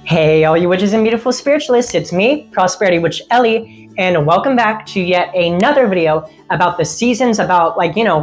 Hey, all you witches and beautiful spiritualists, it's me, Prosperity Witch Ellie, and welcome back to yet another video about the seasons, about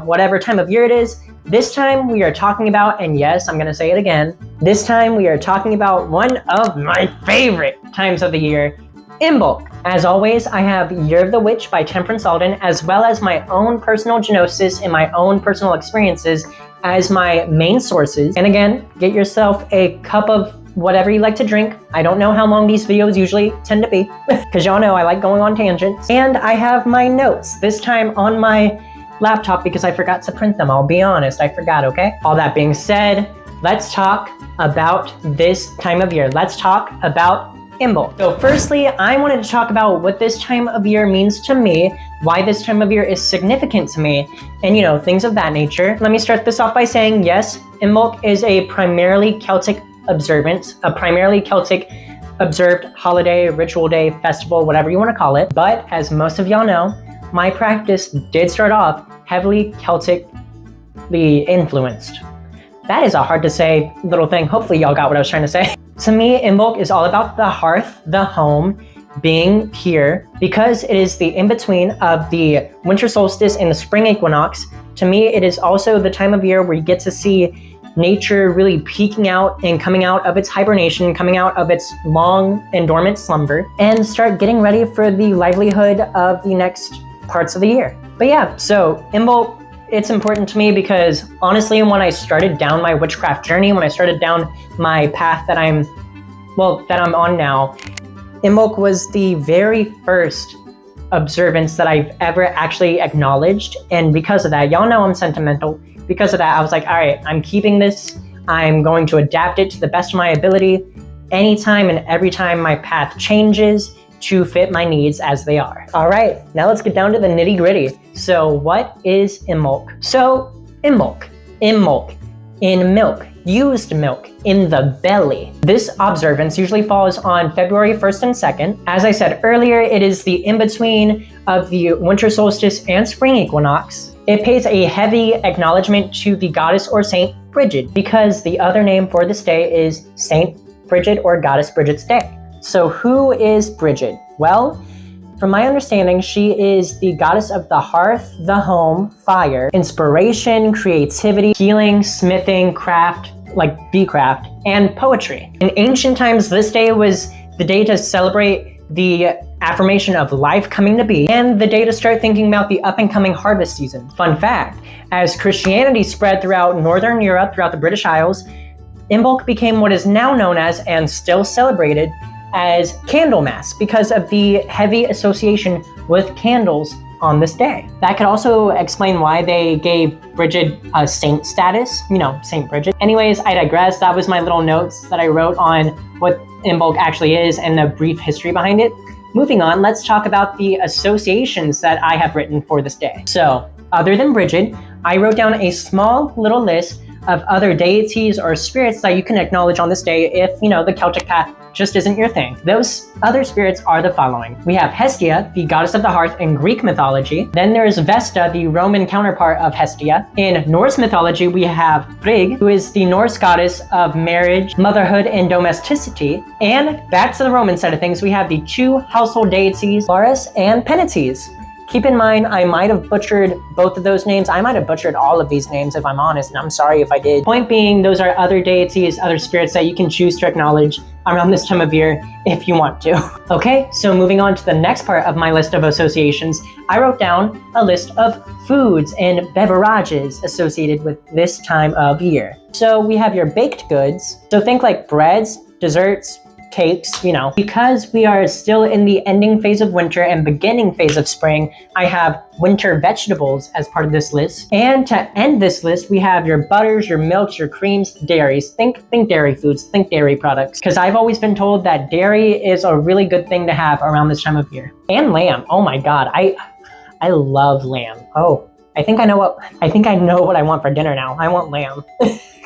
whatever time of year it is. This time we are talking about, and yes, I'm gonna say it again, this time we are talking about one of my favorite times of the year, Imbolc. As always, I have Year of the Witch by Temperance Alden, as well as my own personal genosis and my own personal experiences as my main sources. And again, get yourself a cup of whatever you like to drink. I don't know how long these videos usually tend to be, because y'all know I like going on tangents. And I have my notes, this time on my laptop because I forgot to print them. I'll be honest, I forgot, okay? All that being said, let's talk about this time of year. Let's talk about Imbolc. So firstly, I wanted to talk about what this time of year means to me, why this time of year is significant to me, and things of that nature. Let me start this off by saying, yes, Imbolc is a primarily Celtic observance, a primarily Celtic observed holiday, ritual day, festival, whatever you want to call it. But as most of y'all know, my practice did start off heavily Celtically influenced. That is a hard to say little thing. Hopefully y'all got what I was trying to say. To me, Imbolc is all about the hearth, the home, being here, because it is the in-between of the winter solstice and the spring equinox. To me, it is also the time of year where you get to see nature really peeking out and coming out of its hibernation, coming out of its long and dormant slumber, and start getting ready for the livelihood of the next parts of the year. But yeah, so Imbolc, it's important to me because honestly, when I started down my witchcraft journey, when I started down my path that I'm on now, Imbolc was the very first observance that I've ever actually acknowledged. And because of that, y'all know I'm sentimental. Because of that, I was like, all right, I'm keeping this. I'm going to adapt it to the best of my ability anytime and every time my path changes to fit my needs as they are. All right, now let's get down to the nitty gritty. So what is Imbolc? So Imbolc, in milk, used milk, in the belly. This observance usually falls on February 1st and 2nd. As I said earlier, it is the in-between of the winter solstice and spring equinox. It pays a heavy acknowledgement to the goddess or Saint Bridget, because the other name for this day is Saint Bridget or Goddess Bridget's Day. So who is Bridget? Well, from my understanding, she is the goddess of the hearth, the home, fire, inspiration, creativity, healing, smithing, craft, like bee craft, and poetry. In ancient times, this day was the day to celebrate the affirmation of life coming to be, and the day to start thinking about the up-and-coming harvest season. Fun fact, as Christianity spread throughout Northern Europe, throughout the British Isles, Imbolc became what is now known as, and still celebrated as, Candlemas, because of the heavy association with candles on this day. That could also explain why they gave Bridget a saint status, Saint Bridget. Anyways, I digress. That was my little notes that I wrote on what Imbolc actually is and the brief history behind it. Moving on, let's talk about the associations that I have written for this day. So, other than Bridget, I wrote down a small little list of other deities or spirits that you can acknowledge on this day if, the Celtic path just isn't your thing. Those other spirits are the following. We have Hestia, the goddess of the hearth in Greek mythology. Then there's Vesta, the Roman counterpart of Hestia. In Norse mythology, we have Frigg, who is the Norse goddess of marriage, motherhood, and domesticity. And back to the Roman side of things, we have the two household deities, Varus and Penetes. Keep in mind, I might have butchered both of those names. I might have butchered all of these names if I'm honest, and I'm sorry if I did. Point being, those are other deities, other spirits that you can choose to acknowledge around this time of year if you want to. Okay, so moving on to the next part of my list of associations, I wrote down a list of foods and beverages associated with this time of year. So we have your baked goods. So think like breads, desserts, cakes, Because we are still in the ending phase of winter and beginning phase of spring, I have winter vegetables as part of this list. And to end this list, we have your butters, your milks, your creams, dairies. Think dairy foods, think dairy products. Because I've always been told that dairy is a really good thing to have around this time of year. And lamb. Oh my God, I love lamb. Oh, I think I know what I want for dinner now. I want lamb.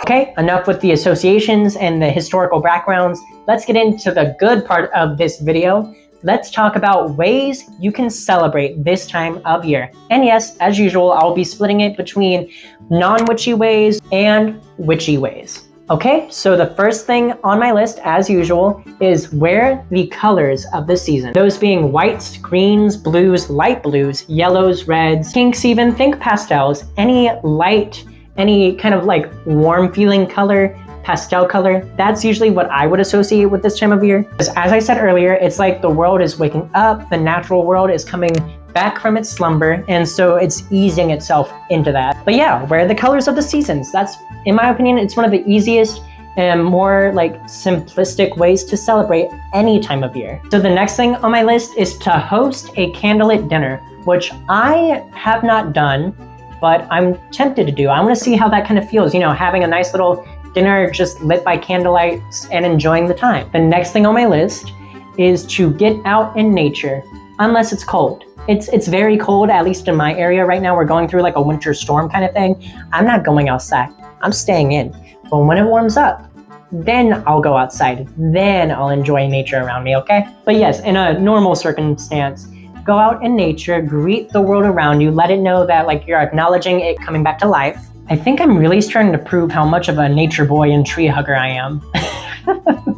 Okay, enough with the associations and the historical backgrounds. Let's get into the good part of this video. Let's talk about ways you can celebrate this time of year. And yes, as usual, I'll be splitting it between non-witchy ways and witchy ways. Okay, so the first thing on my list, as usual, is wear the colors of the season. Those being whites, greens, blues, light blues, yellows, reds, pinks even, think pastels, any light, any kind of like warm feeling color, pastel color. That's usually what I would associate with this time of year. Because as I said earlier, it's like the world is waking up, the natural world is coming back from its slumber, and so it's easing itself into that. But yeah, wear the colors of the seasons. That's, in my opinion, it's one of the easiest and more like simplistic ways to celebrate any time of year. So the next thing on my list is to host a candlelit dinner, which I have not done, but I'm tempted to do. I want to see how that kind of feels, you know, having a nice little dinner just lit by candlelight and enjoying the time. The next thing on my list is to get out in nature, unless it's cold. It's very cold, at least in my area right now. We're going through like a winter storm kind of thing. I'm not going outside, I'm staying in. But when it warms up, then I'll go outside. Then I'll enjoy nature around me, okay? But yes, in a normal circumstance, go out in nature, greet the world around you, let it know that like you're acknowledging it coming back to life. I think I'm really starting to prove how much of a nature boy and tree hugger I am.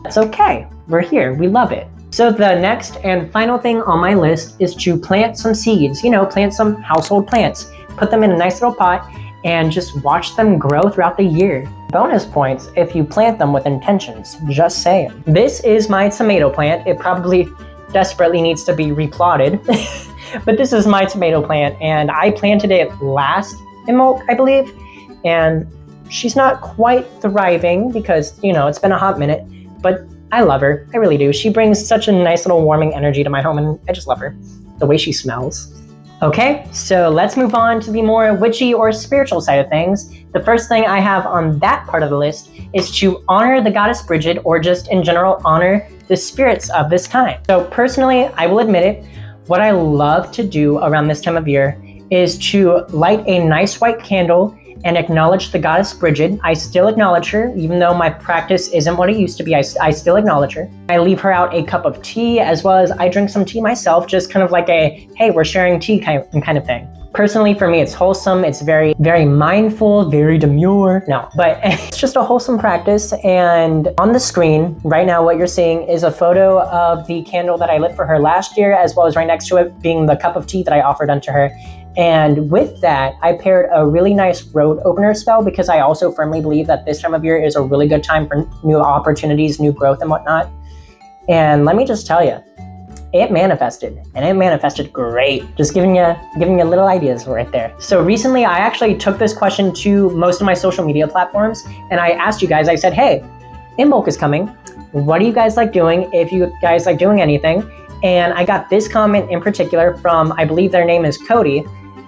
It's okay, we're here, we love it. So the next and final thing on my list is to plant some seeds, you know, plant some household plants, put them in a nice little pot and just watch them grow throughout the year. Bonus points if you plant them with intentions, just saying. This is my tomato plant. It probably desperately needs to be replotted, but this is my tomato plant and I planted it last Imbolc, I believe, and she's not quite thriving because, you know, it's been a hot minute, but I love her, I really do. She brings such a nice little warming energy to my home and I just love her, the way she smells. Okay, so let's move on to the more witchy or spiritual side of things. The first thing I have on that part of the list is to honor the goddess Bridget, or just in general honor the spirits of this time. So personally, I will admit it, what I love to do around this time of year is to light a nice white candle and acknowledge the goddess Bridget. I still acknowledge her, even though my practice isn't what it used to be. I still acknowledge her. I leave her out a cup of tea, as well as I drink some tea myself, just kind of like a, hey, we're sharing tea kind of thing. Personally, for me, it's wholesome. It's very, very mindful, very demure. No, but it's just a wholesome practice. And on the screen right now, what you're seeing is a photo of the candle that I lit for her last year, as well as right next to it being the cup of tea that I offered unto her. And with that, I paired a really nice road opener spell, because I also firmly believe that this time of year is a really good time for new opportunities, new growth and whatnot. And let me just tell you, it manifested, and it manifested great. Just giving you little ideas right there. So recently, I actually took this question to most of my social media platforms, and I asked you guys, I said, hey, Imbolc is coming. What do you guys like doing, if you guys like doing anything? And I got this comment in particular from, I believe their name is Cody.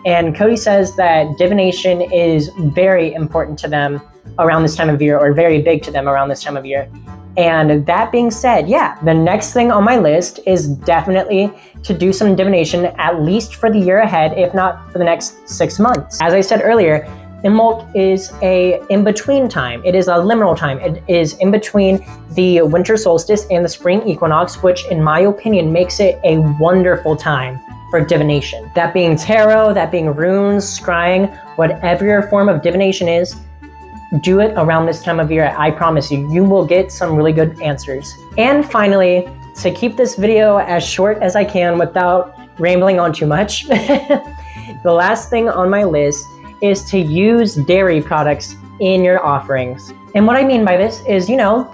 And Cody says that divination is very important to them around this time of year, or very big to them around this time of year. And that being said, yeah, the next thing on my list is definitely to do some divination, at least for the year ahead, if not for the next 6 months. As I said earlier, Imbolc is a in-between time. It is a liminal time. It is in between the winter solstice and the spring equinox, which in my opinion makes it a wonderful time for divination. That being tarot, that being runes, scrying, whatever your form of divination is, do it around this time of year. I promise you, you will get some really good answers. And finally, to keep this video as short as I can without rambling on too much, the last thing on my list is to use dairy products in your offerings. And what I mean by this is, you know,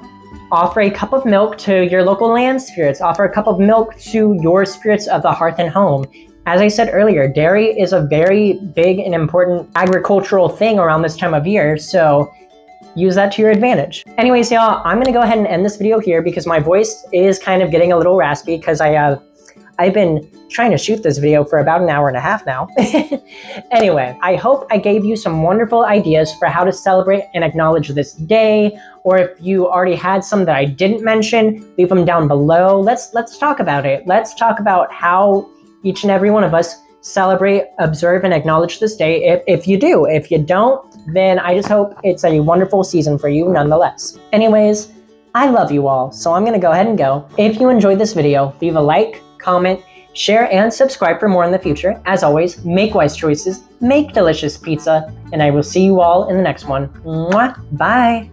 offer a cup of milk to your local land spirits. Offer a cup of milk to your spirits of the hearth and home. As I said earlier, dairy is a very big and important agricultural thing around this time of year, so use that to your advantage. Anyways, y'all, I'm gonna go ahead and end this video here because my voice is kind of getting a little raspy because I've been trying to shoot this video for about an hour and a half now. Anyway, I hope I gave you some wonderful ideas for how to celebrate and acknowledge this day, or if you already had some that I didn't mention, leave them down below. Let's talk about it. Let's talk about how each and every one of us celebrate, observe, and acknowledge this day. If you do. If you don't, then I just hope it's a wonderful season for you nonetheless. Anyways, I love you all, so I'm gonna go ahead and go. If you enjoyed this video, leave a like, comment, share, and subscribe for more in the future. As always, make wise choices, make delicious pizza, and I will see you all in the next one. Mwah! Bye!